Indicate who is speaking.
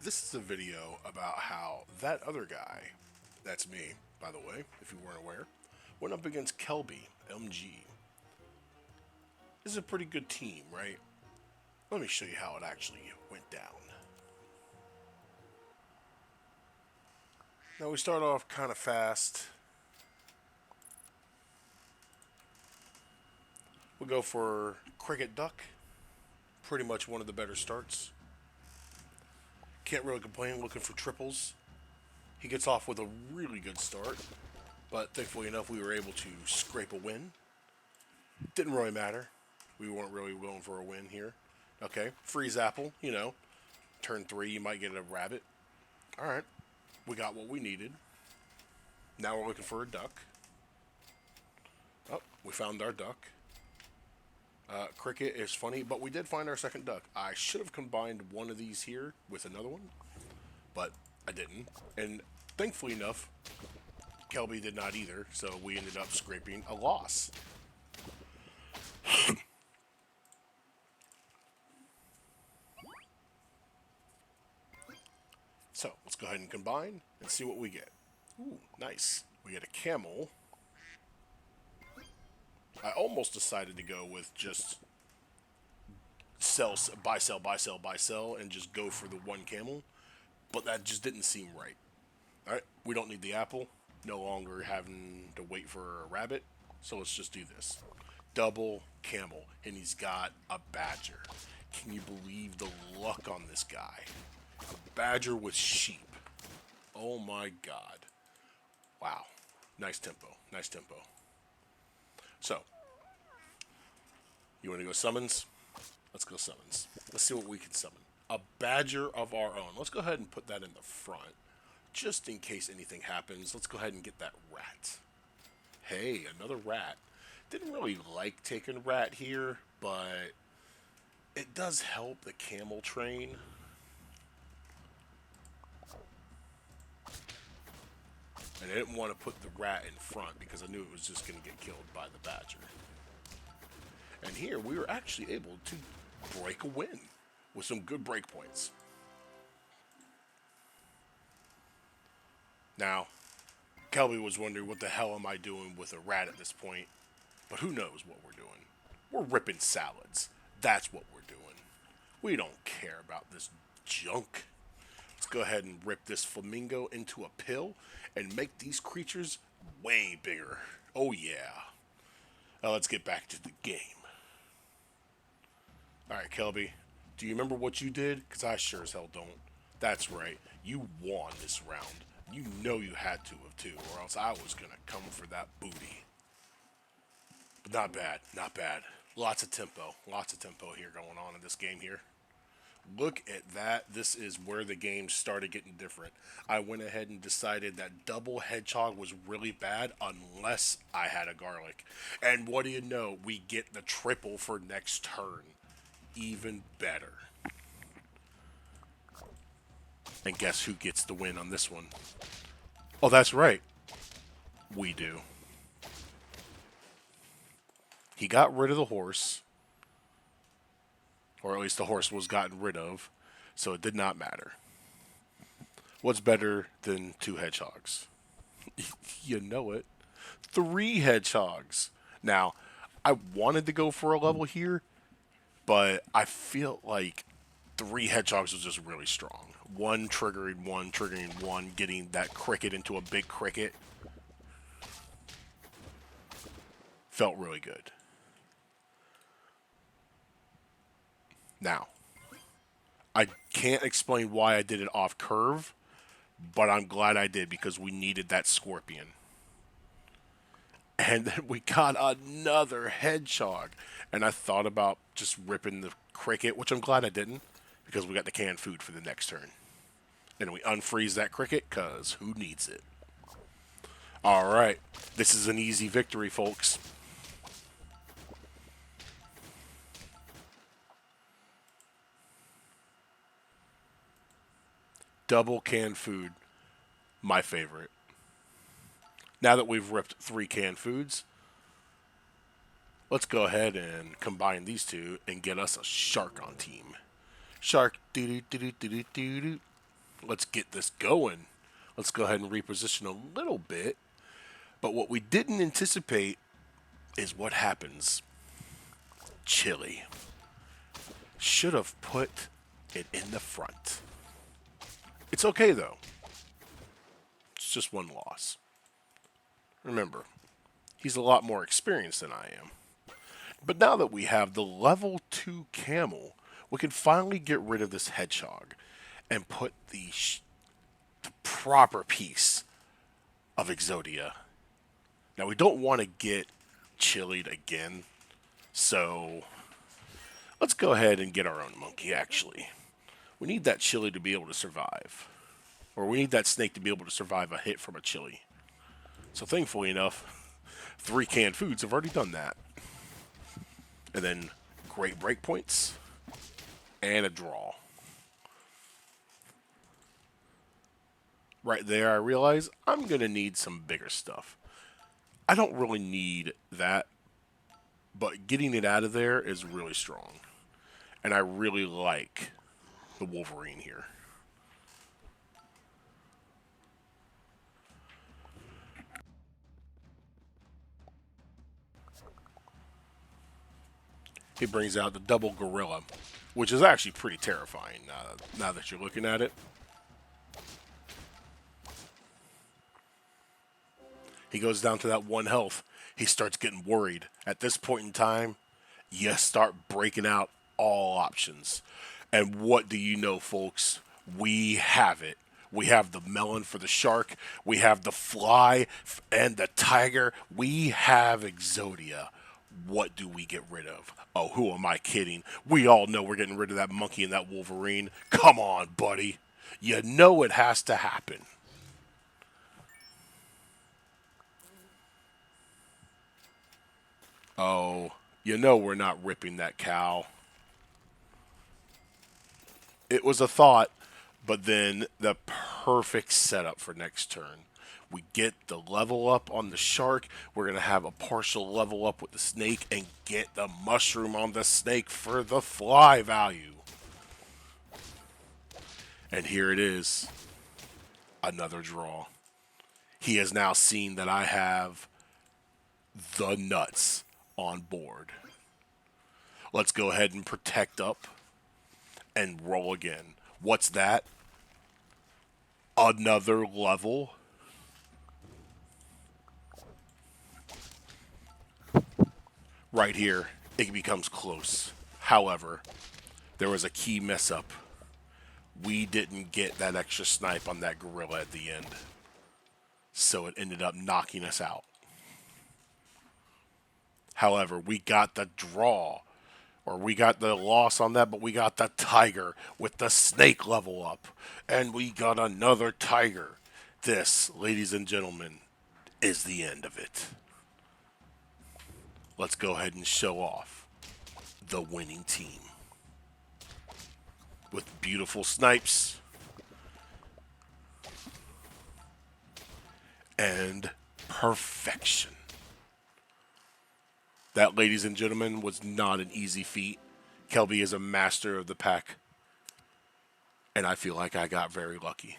Speaker 1: This is a video about how that other guy, that's me, by the way, if you weren't aware, went up against KelbyMG. This is a pretty good team, right? Let me show you how it actually went down. Now we start off kind of fast. We go for Cricket Duck. Pretty much one of the better starts. Can't really complain looking for triples. He gets off with a really good start, but thankfully enough we were able to scrape a win. Didn't really matter. We weren't really going for a win here. Okay, freeze apple, Turn 3, you might get a rabbit. Alright, we got what we needed. Now we're looking for a duck. Oh, we found our duck. Cricket is funny, but we did find our second duck. I should have combined one of these here with another one, but I didn't. And thankfully enough, Kelby did not either, so we ended up scraping a loss. So, let's go ahead and combine and see what we get. Ooh, nice. We get a camel. I almost decided to go with just buy, sell, buy, sell, buy, sell, and just go for the one camel, but that just didn't seem right. Alright, we don't need the apple. No longer having to wait for a rabbit, so let's just do this. Double camel, and he's got a badger. Can you believe the luck on this guy? A badger with sheep. Oh my god. Wow. Nice tempo. Nice tempo. So, you want to go summons? Let's go summons. Let's see what we can summon. A badger of our own. Let's go ahead and put that in the front. Just in case anything happens, let's go ahead and get that rat. Hey, another rat. Didn't really like taking rat here, but it does help the camel train. And I didn't want to put the rat in front because I knew it was just going to get killed by the badger. And here we were actually able to break a win with some good break points. Now, Kelby was wondering what the hell am I doing with a rat at this point. But who knows what we're doing. We're ripping salads. That's what we're doing. We don't care about this junk. Let's go ahead and rip this flamingo into a pill and make these creatures way bigger. Oh yeah. Now let's get back to the game. Alright, Kelby. Do you remember what you did? Because I sure as hell don't. That's right. You won this round. You know you had to have too, or else I was going to come for that booty. But not bad. Not bad. Lots of tempo. Lots of tempo here going on in this game here. Look at that. This is where the game started getting different. I went ahead and decided that double hedgehog was really bad unless I had a garlic. And what do you know? We get the triple for next turn. Even better. And guess who gets the win on this one? Oh, that's right. We do. He got rid of the horse. Or at least the horse was gotten rid of. So it did not matter. What's better than 2 hedgehogs? You know it. 3 hedgehogs. Now, I wanted to go for a level here, but I feel like 3 hedgehogs was just really strong. One triggering one, getting that cricket into a big cricket. Felt really good. Now, I can't explain why I did it off curve, but I'm glad I did because we needed that scorpion. And then we got another hedgehog. And I thought about just ripping the cricket, which I'm glad I didn't, because we got the canned food for the next turn. And we unfreeze that cricket, because who needs it? Alright, this is an easy victory, folks. Double canned food, my favorite. Now that we've ripped 3 canned foods, let's go ahead and combine these two and get us a shark on team. Shark, doo doo doo doo doo doo doo. Let's get this going. Let's go ahead and reposition a little bit. But what we didn't anticipate is what happens. Chili. Should have put it in the front. It's okay, though. It's just one loss. Remember, he's a lot more experienced than I am. But now that we have the level 2 camel, we can finally get rid of this hedgehog and put the proper piece of Exodia. Now, we don't want to get chilied again, so let's go ahead and get our own monkey, actually. We need that chili to be able to survive. Or we need that snake to be able to survive a hit from a chili. So thankfully enough, 3 canned foods have already done that. And then great breakpoints and a draw. Right there, I realize I'm going to need some bigger stuff. I don't really need that, but getting it out of there is really strong. And I really like the Wolverine here. He brings out the double gorilla, which is actually pretty terrifying now that you're looking at it. He goes down to that 1 health. He starts getting worried. At this point in time, you start breaking out all options. And what do you know, folks? We have it. We have the melon for the shark. We have the fly and the tiger. We have Exodia. What do we get rid of? Oh, who am I kidding? We all know we're getting rid of that monkey and that Wolverine. Come on, buddy. You know it has to happen. Oh, you know we're not ripping that cow. It was a thought, but then the perfect setup for next turn. We get the level up on the shark. We're going to have a partial level up with the snake and get the mushroom on the snake for the fly value. And here it is. Another draw. He has now seen that I have the nuts on board. Let's go ahead and protect up and roll again. What's that? Another level. Right here, it becomes close. However, there was a key mess up. We didn't get that extra snipe on that gorilla at the end. So it ended up knocking us out. However, we got the draw. Or we got the loss on that, but we got the tiger with the snake level up. And we got another tiger. This, ladies and gentlemen, is the end of it. Let's go ahead and show off the winning team. With beautiful snipes and perfection. That, ladies and gentlemen, was not an easy feat. Kelby is a master of the pack, and I feel like I got very lucky.